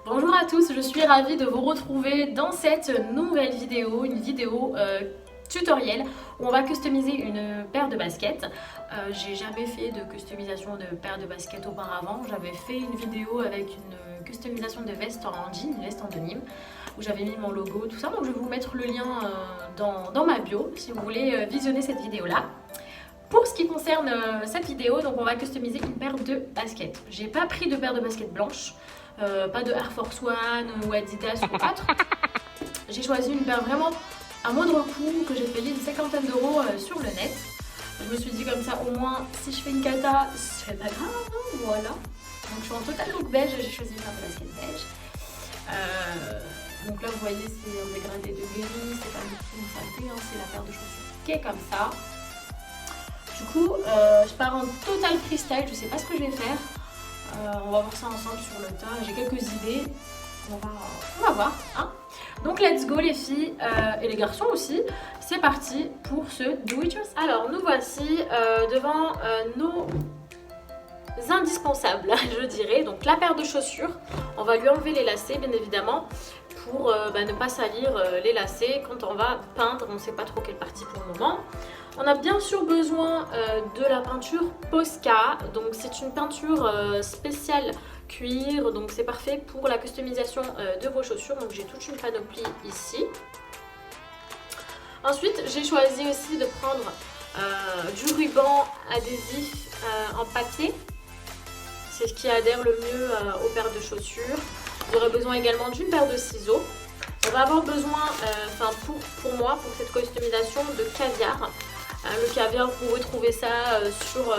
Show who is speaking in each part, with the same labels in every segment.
Speaker 1: Bonjour à tous, je suis ravie de vous retrouver dans cette nouvelle vidéo, une vidéo tutoriel où on va customiser une paire de baskets. J'ai jamais fait de customisation de paire de baskets auparavant. J'avais fait une vidéo avec une customisation de veste en jean, une veste en denim, où j'avais mis mon logo, tout ça. Donc je vais vous mettre le lien dans ma bio si vous voulez visionner cette vidéo-là. Pour ce qui concerne cette vidéo, donc on va customiser une paire de baskets. J'ai pas pris de paire de baskets blanches, pas de Air Force One ou Adidas ou autre. J'ai choisi une paire vraiment à moindre coût que j'ai payé une cinquantaine d'euros sur le net. Je me suis dit comme ça, au moins si je fais une cata, c'est pas grave, hein, voilà. Donc je suis en total look beige, j'ai choisi une paire de baskets beige. Donc là vous voyez c'est un dégradé de gris, c'est pas du tout une saleté, hein, c'est la paire de chaussures qui est comme ça. Du coup, je pars en total freestyle, je sais pas ce que je vais faire. On va voir ça ensemble sur le tas. J'ai quelques idées. On va voir. Hein. Donc, let's go les filles et les garçons aussi. C'est parti pour ce do it yourself. Alors, nous voici devant nos indispensables, je dirais. Donc, la paire de chaussures. On va lui enlever les lacets, bien évidemment, pour ne pas salir les lacets quand on va peindre. On ne sait pas trop quelle partie pour le moment. On a bien sûr besoin de la peinture Posca, donc c'est une peinture spéciale cuir, donc c'est parfait pour la customisation de vos chaussures. Donc j'ai toute une panoplie ici. Ensuite j'ai choisi aussi de prendre du ruban adhésif en papier, c'est ce qui adhère le mieux aux paires de chaussures. Vous aurez besoin également d'une paire de ciseaux. On va avoir besoin, pour moi, pour cette customisation, de caviar. Le caviar, vous pouvez trouver ça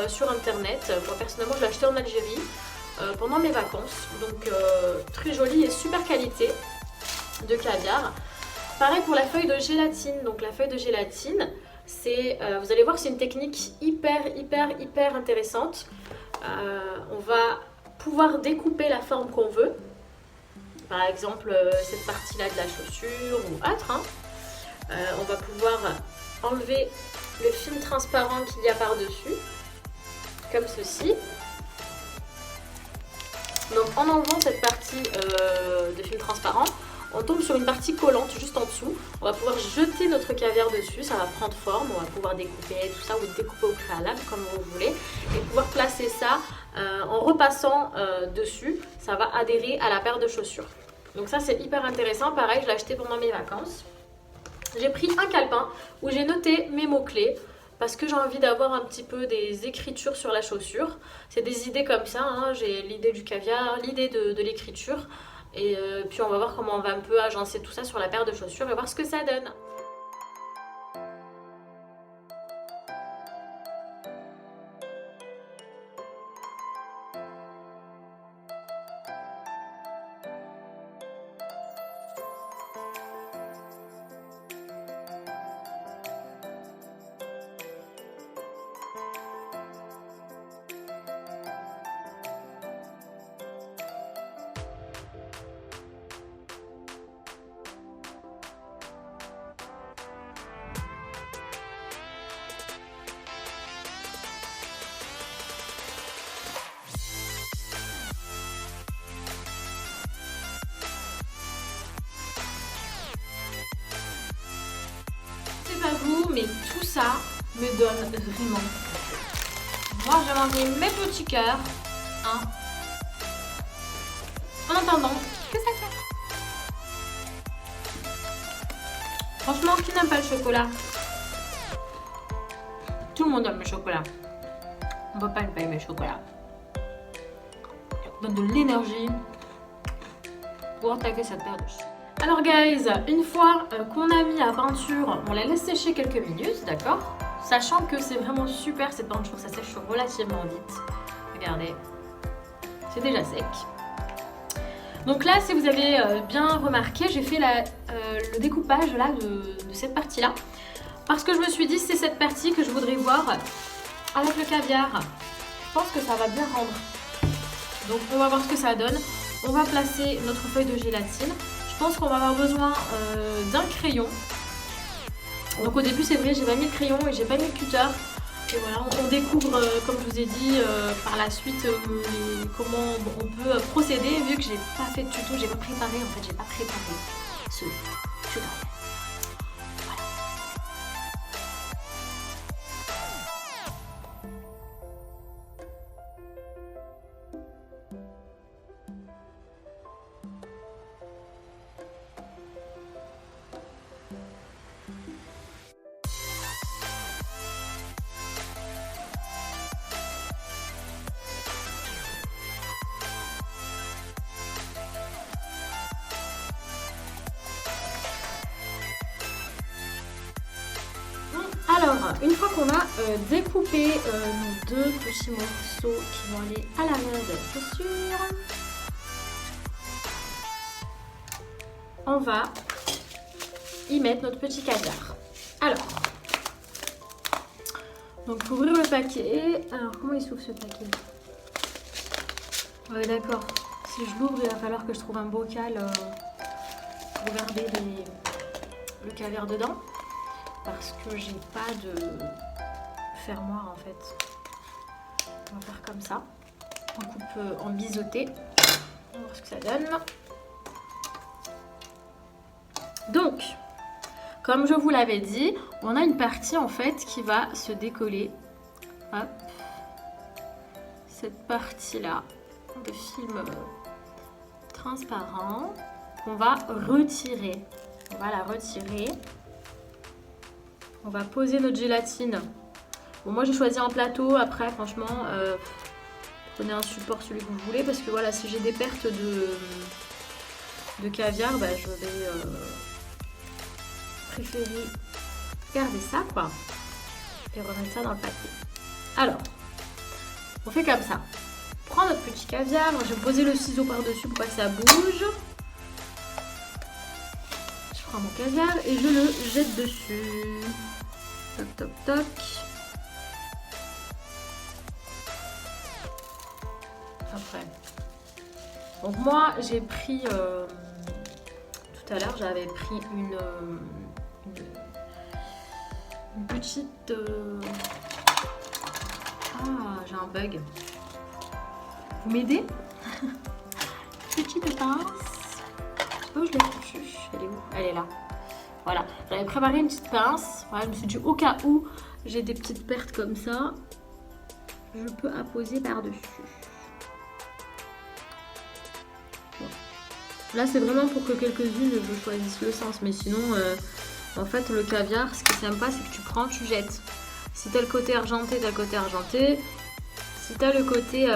Speaker 1: sur internet. Moi personnellement je l'ai acheté en Algérie pendant mes vacances. Donc très joli et super qualité de caviar. Pareil pour la feuille de gélatine. Donc la feuille de gélatine, c'est, vous allez voir, c'est une technique hyper intéressante. On va pouvoir découper la forme qu'on veut. Par exemple cette partie là de la chaussure ou autre. Hein. On va pouvoir enlever le film transparent qu'il y a par dessus, comme ceci. Donc en enlevant cette partie de film transparent, on tombe sur une partie collante juste en dessous. On va pouvoir jeter notre caviar dessus, ça va prendre forme, on va pouvoir découper tout ça ou découper au préalable comme vous voulez et pouvoir placer ça en repassant dessus, ça va adhérer à la paire de chaussures. Donc ça c'est hyper intéressant, pareil je l'ai acheté pendant mes vacances. J'ai pris un calepin où j'ai noté mes mots-clés parce que j'ai envie d'avoir un petit peu des écritures sur la chaussure. C'est des idées comme ça, hein. J'ai l'idée du caviar, l'idée de l'écriture. Et puis on va voir comment on va un peu agencer tout ça sur la paire de chaussures et voir ce que ça donne. Pas vous, mais tout ça me donne vraiment. Moi, je vais manger mes petits cœurs, hein, en attendant que ça sert. Franchement, qui n'aime pas le chocolat? Tout le monde aime le chocolat. On ne peut pas ne pas aimer le chocolat. Ça donne de l'énergie pour attaquer cette paire de cheveux. Alors guys, une fois qu'on a mis la peinture, on la laisse sécher quelques minutes, d'accord? Sachant que c'est vraiment super cette peinture, ça sèche relativement vite. Regardez, c'est déjà sec. Donc là, si vous avez bien remarqué, j'ai fait le découpage là de cette partie-là. Parce que je me suis dit, c'est cette partie que je voudrais voir avec le caviar. Je pense que ça va bien rendre. Donc on va voir ce que ça donne. On va placer notre feuille de gélatine. Je pense qu'on va avoir besoin d'un crayon. Donc au début c'est vrai, j'ai pas mis le crayon et j'ai pas mis le cutter. Et voilà, on découvre, comme je vous ai dit, par la suite comment on peut procéder. Vu que j'ai pas fait de tuto, j'ai pas préparé, en fait j'ai pas préparé ce tutoriel. Alors, une fois qu'on a découpé nos 2 petits morceaux qui vont aller à l'arrière de la chaussure, on va y mettre notre petit caviar. Alors, donc il faut ouvrir le paquet. Alors, comment il s'ouvre ce paquet? Ouais, d'accord. Si je l'ouvre, il va falloir que je trouve un bocal pour garder le caviar dedans. Parce que j'ai pas de fermoir en fait. On va faire comme ça. On coupe en biseauté. On va voir ce que ça donne. Donc, comme je vous l'avais dit, on a une partie en fait qui va se décoller. Hop. Cette partie-là de film transparent qu'on va retirer. On va la retirer. On va poser notre gélatine. Bon, moi j'ai choisi un plateau. Après, franchement, prenez un support, celui que vous voulez. Parce que voilà, si j'ai des pertes de caviar, bah, je vais préférer garder ça, quoi. Et remettre ça dans le papier. Alors, on fait comme ça. On prend notre petit caviar. Moi, je vais poser le ciseau par-dessus pour pas que ça bouge. Je prends mon caviar et je le jette dessus. Toc, toc, toc. Après. Donc moi, j'ai pris... tout à l'heure, j'avais pris une petite... Ah, j'ai un bug. Vous m'aidez? Petite pince. Oh, je l'ai foutue. Elle est où? Elle est là. Voilà, j'avais préparé une petite pince. Voilà, je me suis dit au cas où j'ai des petites pertes comme ça, je peux apposer par-dessus. Bon. Là, c'est vraiment pour que quelques-unes je choisisse le sens. Mais sinon, en fait, le caviar, ce qui est sympa, c'est que tu prends, tu jettes. Si t'as le côté argenté, t'as le côté argenté. Si t'as le côté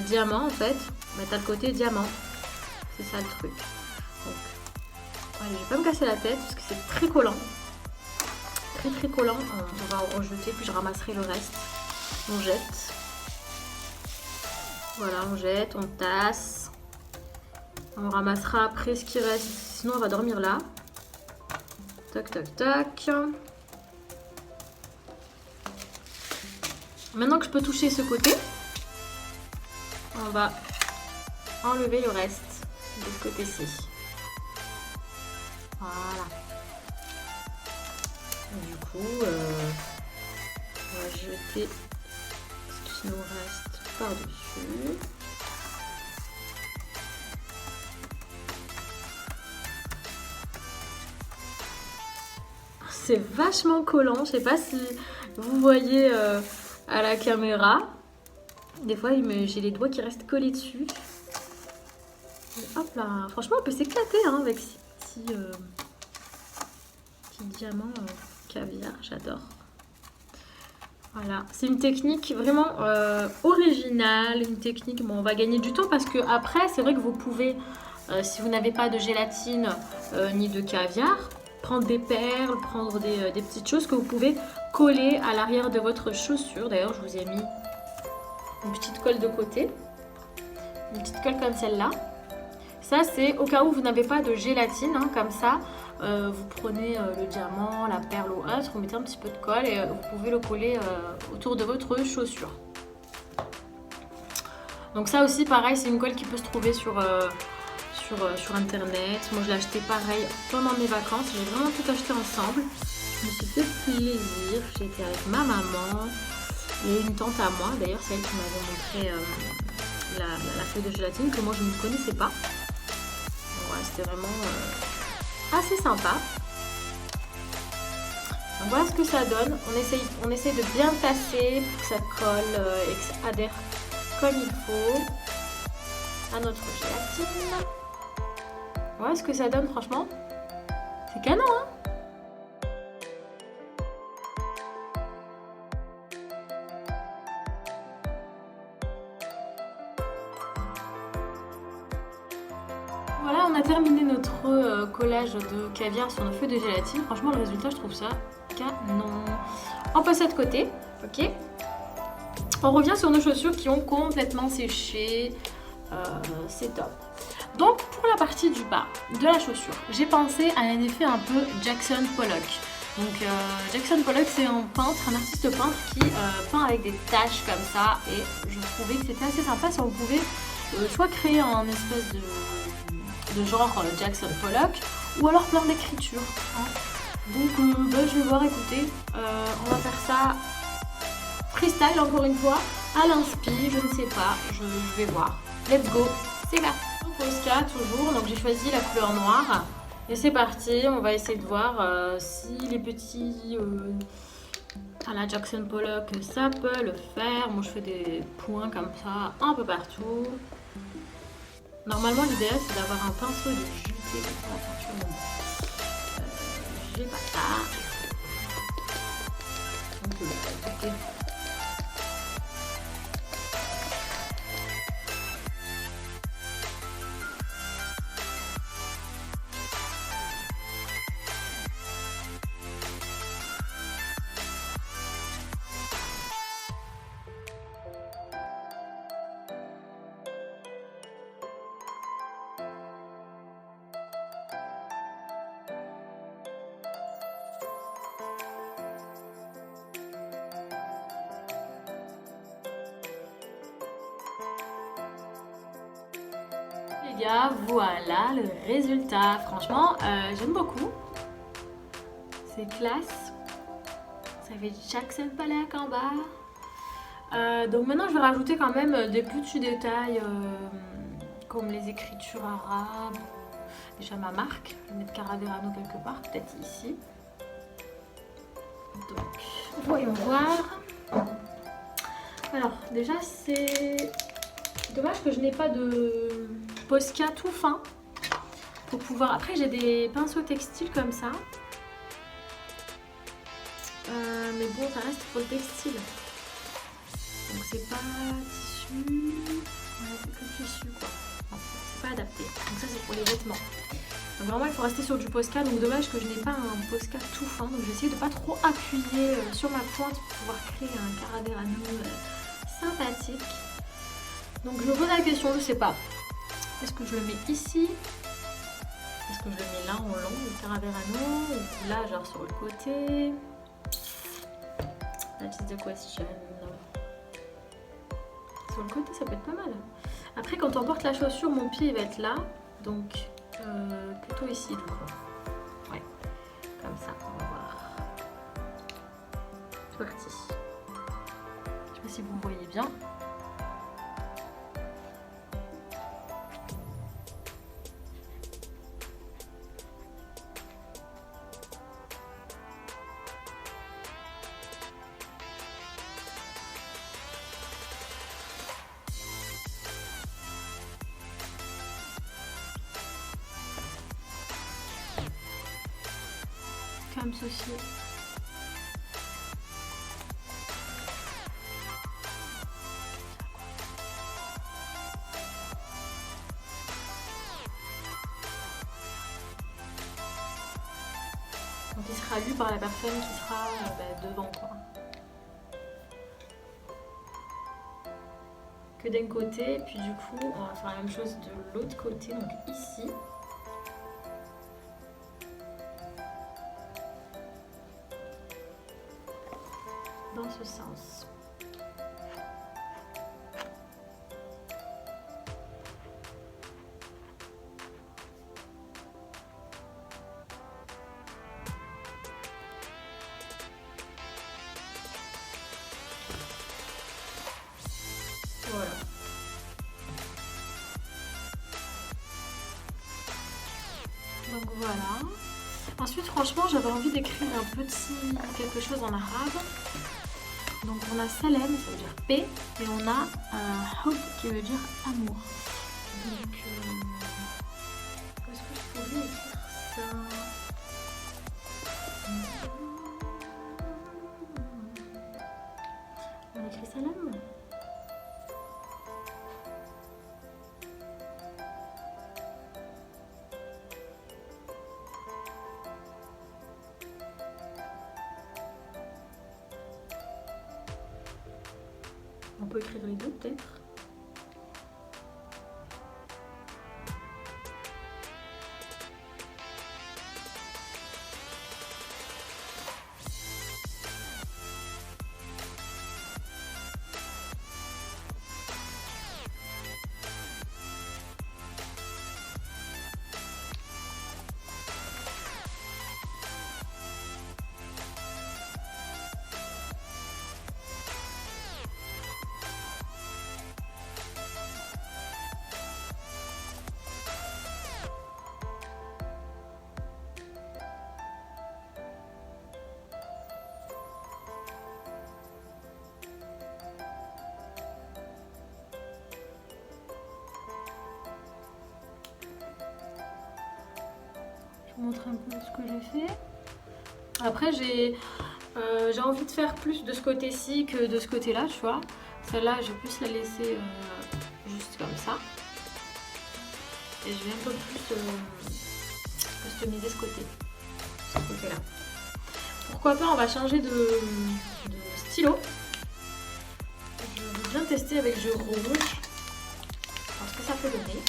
Speaker 1: diamant, en fait, t'as le côté diamant. C'est ça le truc. Donc, allez, je vais pas me casser la tête parce que c'est très collant. Très collant. On va en rejeter, puis je ramasserai le reste. On jette. Voilà, on jette, on tasse. On ramassera après ce qui reste. Sinon, on va dormir là. Toc, toc, toc. Maintenant que je peux toucher ce côté, on va enlever le reste de ce côté-ci. Voilà. Et du coup, on va jeter ce qui nous reste par-dessus. C'est vachement collant. Je sais pas si vous voyez à la caméra. Des fois, j'ai les doigts qui restent collés dessus. Et hop là. Franchement, on peut s'éclater avec ces petits diamants caviar. J'adore. Voilà. C'est une technique vraiment originale. Une technique, bon, on va gagner du temps parce que après, c'est vrai que vous pouvez, si vous n'avez pas de gélatine ni de caviar, prendre des perles, prendre des petites choses que vous pouvez coller à l'arrière de votre chaussure. D'ailleurs, je vous ai mis une petite colle de côté. Une petite colle comme celle-là. Ça, c'est au cas où vous n'avez pas de gélatine, comme ça. Vous prenez le diamant, la perle ou autre, vous mettez un petit peu de colle et vous pouvez le coller autour de votre chaussure. Donc ça aussi, pareil, c'est une colle qui peut se trouver sur internet. Moi, je l'ai acheté pareil pendant mes vacances. J'ai vraiment tout acheté ensemble. Je je me suis fait plaisir. J'étais avec ma maman et une tante à moi. D'ailleurs, c'est elle qui m'avait montré la feuille de gélatine que moi je ne connaissais pas. Donc, voilà, c'était vraiment assez sympa. Donc voilà ce que ça donne. On essaye de bien tasser pour que ça colle et que ça adhère comme il faut à notre gélatine. Voilà ce que ça donne, franchement. C'est canon, hein? Voilà, on a terminé notre collage de caviar sur nos feuilles de gélatine. Franchement, le résultat, je trouve ça canon. On passe de côté, ok. On revient sur nos chaussures qui ont complètement séché. C'est top. Donc, pour la partie du bas de la chaussure, j'ai pensé à un effet un peu Jackson Pollock. Donc, Jackson Pollock, c'est un peintre, un artiste peintre qui peint avec des taches comme ça. Et je trouvais que c'était assez sympa si on pouvait soit créer un espèce de genre Jackson Pollock ou alors plein d'écritures. Hein. Donc, je vais voir, écoutez, on va faire ça freestyle encore une fois, à l'inspi, je ne sais pas, je vais voir. Let's go, c'est parti. Posca toujours, donc j'ai choisi la couleur noire et c'est parti, on va essayer de voir si les petits à la Jackson Pollock ça peut le faire. Moi je fais des points comme ça un peu partout. Normalement l'idéal c'est d'avoir un pinceau de juté comme ça, attention, j'ai pas ça. Donc, les gars, voilà le résultat. Franchement, j'aime beaucoup. C'est classe. Ça fait Jackson Pollock en bas. Donc maintenant, je vais rajouter quand même des petits détails comme les écritures arabes. Déjà ma marque. Je vais mettre Caraverano quelque part, peut-être ici. Donc, voyons voir. Alors, déjà, c'est dommage que je n'ai pas de Posca tout fin pour pouvoir. Après, j'ai des pinceaux textiles comme ça, mais bon, ça reste pour le textile. Donc, c'est pas tissu, c'est que tissu quoi. C'est pas adapté. Donc, ça, c'est pour les vêtements. Donc, vraiment, il faut rester sur du Posca. Donc, dommage que je n'ai pas un Posca tout fin. Donc, je vais essayer de pas trop appuyer sur ma pointe pour pouvoir créer un Caraverano sympathique. Donc je me pose la question, je sais pas. Est-ce que je le mets ici? Est-ce que je le mets là en long, le Caraverano? Ou là, genre sur le côté? That is the question. Sur le côté, ça peut être pas mal. Après, quand on porte la chaussure, mon pied il va être là. Donc plutôt ici du coup. Ouais, comme ça, on va voir. C'est parti. Je sais pas si vous voyez bien. Comme ceci. Donc il sera lu par la personne qui sera devant quoi. Que d'un côté, puis du coup on va faire la même chose de l'autre côté, donc ici. Dans ce sens. Donc voilà. Ensuite, franchement, j'avais envie d'écrire un petit quelque chose en arabe. Donc on a Salem, ça veut dire paix, et on a Hope qui veut dire amour. Donc est-ce que je pourrais écrire ça? On écrit Salem. On peut écrire les deux peut-être. Je vous montre un peu ce que j'ai fait. Après, j'ai envie de faire plus de ce côté-ci que de ce côté-là, tu vois. Celle-là, je vais plus la laisser juste comme ça. Et je vais un peu plus customiser ce côté-là. Pourquoi pas, on va changer de stylo. Je vais bien tester avec jeu rouge. Alors, ce que ça peut donner.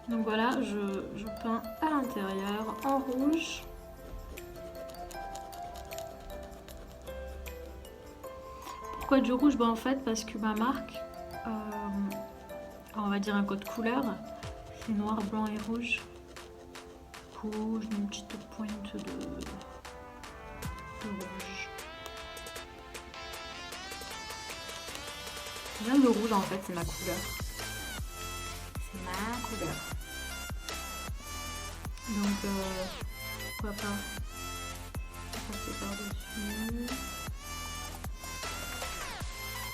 Speaker 1: Donc voilà, je peins à l'intérieur en rouge. Pourquoi du rouge? En fait, parce que ma marque, on va dire un code couleur, c'est noir, blanc et rouge. Du coup, je mets une petite pointe de rouge. J'aime le rouge en fait, c'est ma couleur. C'est ma couleur. Donc, pourquoi pas passer par-dessus.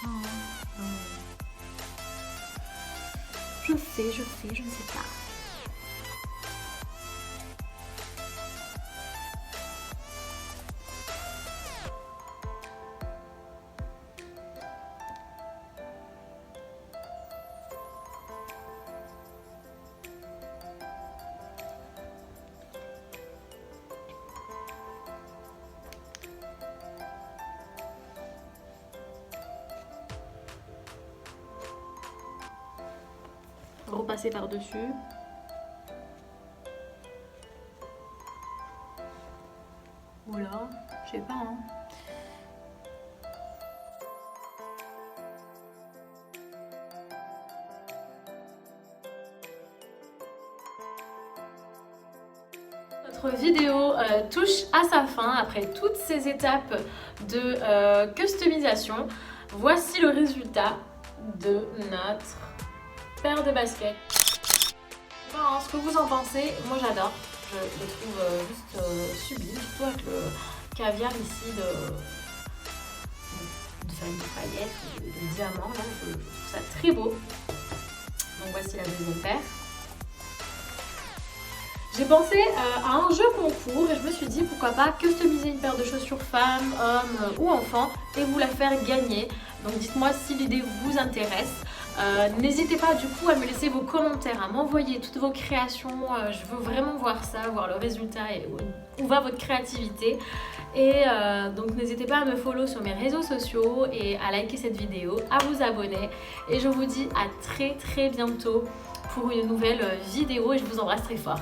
Speaker 1: Oh, non. Je fais, je ne sais pas. Repasser par-dessus. Voilà, je sais pas, hein. Notre vidéo touche à sa fin après toutes ces étapes de customisation. Voici le résultat de notre paire de baskets. Voilà, ce que vous en pensez, moi j'adore. Je les trouve juste sublimes, surtout avec le caviar ici de famille de paillettes ou de diamants. Là, je trouve ça très beau. Donc voici la deuxième paire. J'ai pensé à un jeu concours et je me suis dit pourquoi pas customiser une paire de chaussures femmes, hommes ou enfants et vous la faire gagner. Donc dites-moi si l'idée vous intéresse. N'hésitez pas du coup à me laisser vos commentaires, à m'envoyer toutes vos créations. Je veux vraiment voir ça, voir le résultat et où va votre créativité. Et donc n'hésitez pas à me follow sur mes réseaux sociaux et à liker cette vidéo, à vous abonner. Et je vous dis à très bientôt pour une nouvelle vidéo et je vous embrasse très fort.